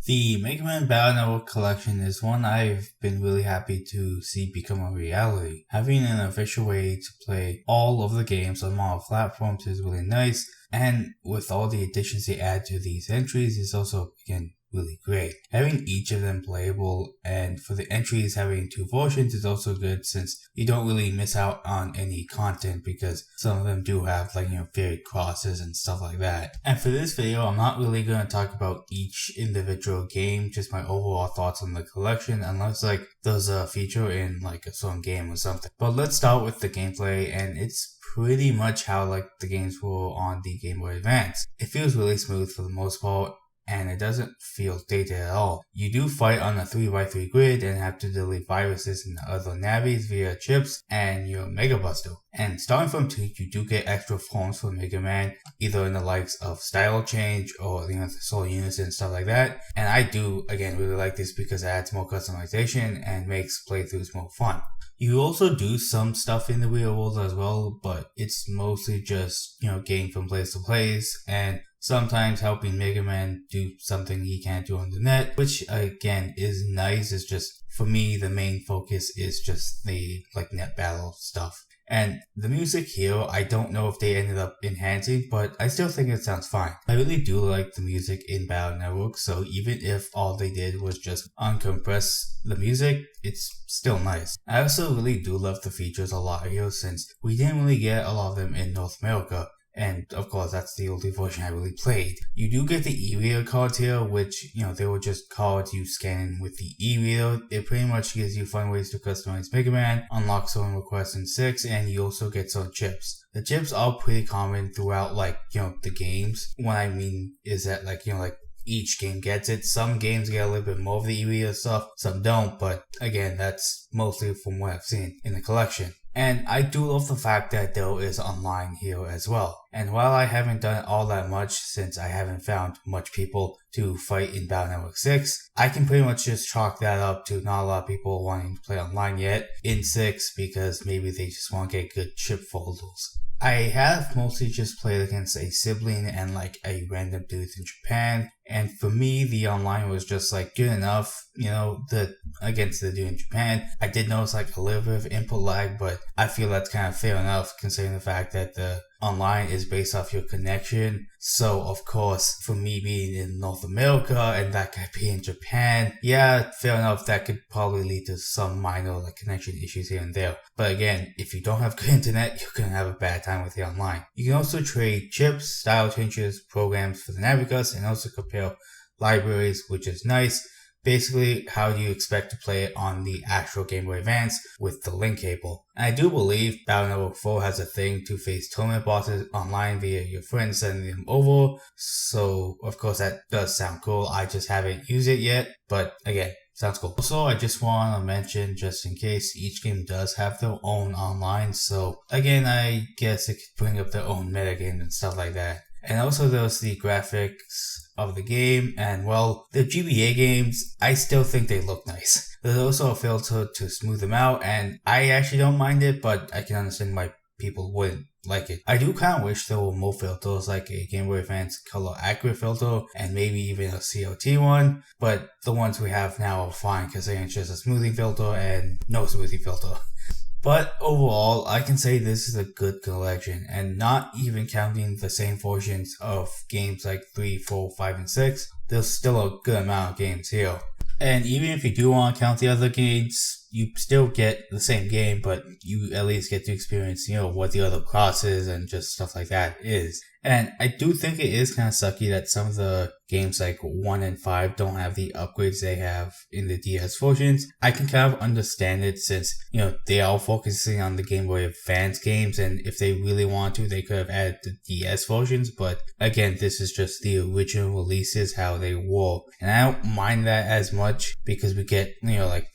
The Megaman Battle Network collection is one I've been really happy to see become a reality. Having an official way to play all of the games on multiple platforms is really nice, and with all the additions they add to these entries is also, again, really great. Having each of them playable and for the entries having two versions is also good since you don't really miss out on any content because some of them do have varied crosses and stuff like that. And for this video, I'm not really going to talk about each individual game, just my overall thoughts on the collection unless there's a feature in a certain game or something. But let's start with the gameplay, and it's pretty much how the games were on the Game Boy Advance. It feels really smooth for the most part, and it doesn't feel dated at all. You do fight on a 3x3 grid and have to delete viruses and other navis via chips and your Mega Buster. And starting from 2, you do get extra forms for Mega Man, either in the likes of style change or the soul units and stuff like that. And I do, again, really like this because it adds more customization and makes playthroughs more fun. You also do some stuff in the real world as well, but it's mostly just, getting from place to place and sometimes helping Mega Man do something he can't do on the net, which again is nice. It's just, for me, the main focus is just the net battle stuff. And the music here, I don't know if they ended up enhancing, but I still think it sounds fine. I really do like the music in Battle Network, so even if all they did was just uncompress the music, it's still nice. I also really do love the features a lot here since we didn't really get a lot of them in North America. And of course, that's the only version I really played. You do get the e-reader cards here, which, they were just cards you scan with the e-reader. It pretty much gives you fun ways to customize Mega Man, unlock certain requests in 6, and you also get some chips. The chips are pretty common throughout, the games. What I mean is that, each game gets it. Some games get a little bit more of the e-reader stuff, some don't, but again, that's mostly from what I've seen in the collection. And I do love the fact that there is online here as well. And while I haven't done all that much since I haven't found much people to fight in Battle Network 6, I can pretty much just chalk that up to not a lot of people wanting to play online yet in 6 because maybe they just want to get good chip folders. I have mostly just played against a sibling and a random dude in Japan, and for me the online was just good enough, against the dude in Japan. I did notice a little bit of input lag, but I feel that's kind of fair enough considering the fact that the online is based off your connection. So of course, for me being in North America and that guy being in Japan, yeah, fair enough, that could probably lead to some minor connection issues here and there. But again, if you don't have good internet, you're gonna have a bad time with the online. You can also trade chips, style changes, programs for the Navigus, and also compare libraries, which is nice. Basically, how do you expect to play it on the actual Game Boy Advance with the link cable? And I do believe Battle Network 4 has a thing to face tournament bosses online via your friends sending them over, so of course that does sound cool. I just haven't used it yet, but again, sounds cool. Also, I just want to mention, just in case, each game does have their own online, so again, I guess it could bring up their own metagame and stuff like that. And also there's the graphics of the game, and well, the GBA games, I still think they look nice. There's also a filter to smooth them out, and I actually don't mind it, but I can understand why people wouldn't like it. I do kind of wish there were more filters, like a Game Boy Advance color accurate filter, and maybe even a CRT one, but the ones we have now are fine because it's just a smoothing filter and no smoothing filter. But overall, I can say this is a good collection, and not even counting the same versions of games like 3, 4, 5, and 6, there's still a good amount of games here. And even if you do want to count the other games, you still get the same game, but you at least get to experience, what the other crosses and just stuff like that is. And I do think it is kind of sucky that some of the games like 1 and 5 don't have the upgrades they have in the DS versions. I can kind of understand it since, they are focusing on the Game Boy Advance games, and if they really want to, they could have added the DS versions, but again, this is just the original releases, how they were. And I don't mind that as much because we get,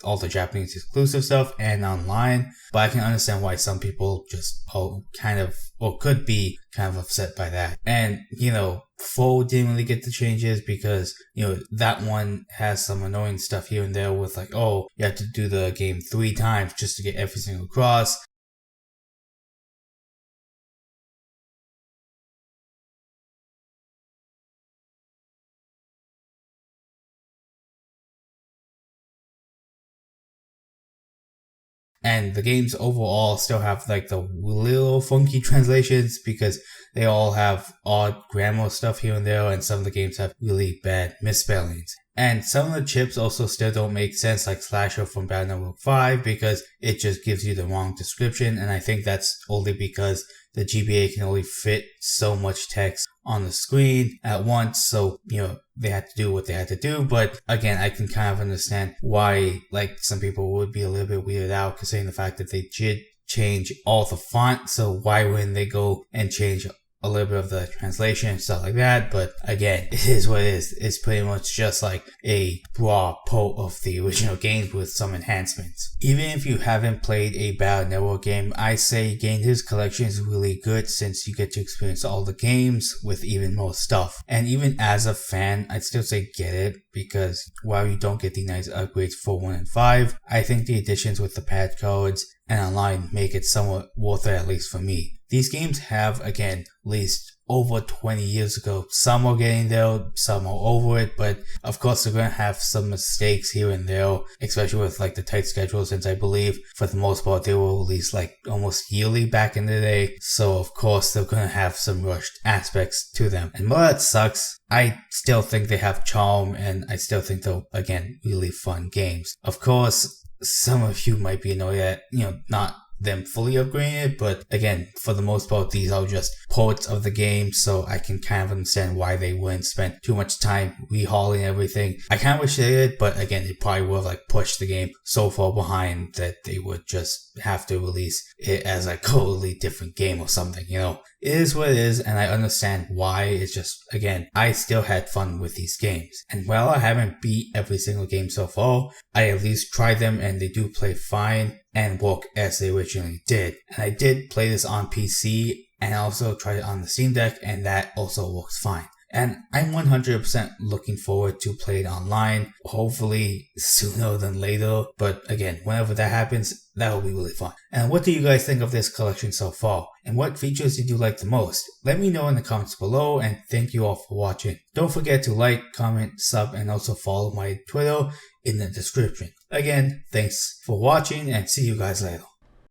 all the Japanese exclusive stuff and online, but I can understand why some people just could be kind of upset by that. And, 4 didn't really get the changes because, that one has some annoying stuff here and there with you have to do the game 3 times just to get every single cross. And the games overall still have like the little funky translations because they all have odd grammar stuff here and there, and some of the games have really bad misspellings. And some of the chips also still don't make sense, like Slasher from Battle Network 5, because it just gives you the wrong description, and I think that's only because the GBA can only fit so much text on the screen at once, so, they had to do what they had to do. But again, I can kind of understand why, like, some people would be a little bit weirded out, considering the fact that they did change all the font, so why wouldn't they go and change a little bit of the translation and stuff like that? But again, it is what it is. It's pretty much just like a raw port of the original games with some enhancements. Even if you haven't played a Battle Network game, I say getting this collection is really good since you get to experience all the games with even more stuff. And even as a fan, I'd still say get it, because while you don't get the nice upgrades for 1 and 5, I think the additions with the patch codes and online make it somewhat worth it, at least for me. These games have, again, released over 20 years ago. Some are getting there, some are over it, but of course they're going to have some mistakes here and there, especially with like the tight schedule, since I believe for the most part they were released like almost yearly back in the day. So of course they're going to have some rushed aspects to them. And while that sucks, I still think they have charm, and I still think they're, again, really fun games. Of course, some of you might be annoyed at, not them fully upgrading it, but again, for the most part, these are just ports of the game, so I can kind of understand why they wouldn't spend too much time rehauling everything. I kind of wish they did, but again, it probably would have like pushed the game so far behind that they would just have to release it as a totally different game or something, It is what it is, and I understand why. It's just, again, I still had fun with these games. And while I haven't beat every single game so far, I at least tried them, and they do play fine and work as they originally did. And I did play this on PC, and I also tried it on the Steam Deck, and that also works fine. And I'm 100% looking forward to play it online, hopefully sooner than later. But again, whenever that happens, that'll be really fun. And what do you guys think of this collection so far? And what features did you like the most? Let me know in the comments below, and thank you all for watching. Don't forget to like, comment, sub, and also follow my Twitter in the description. Again, thanks for watching, and see you guys later.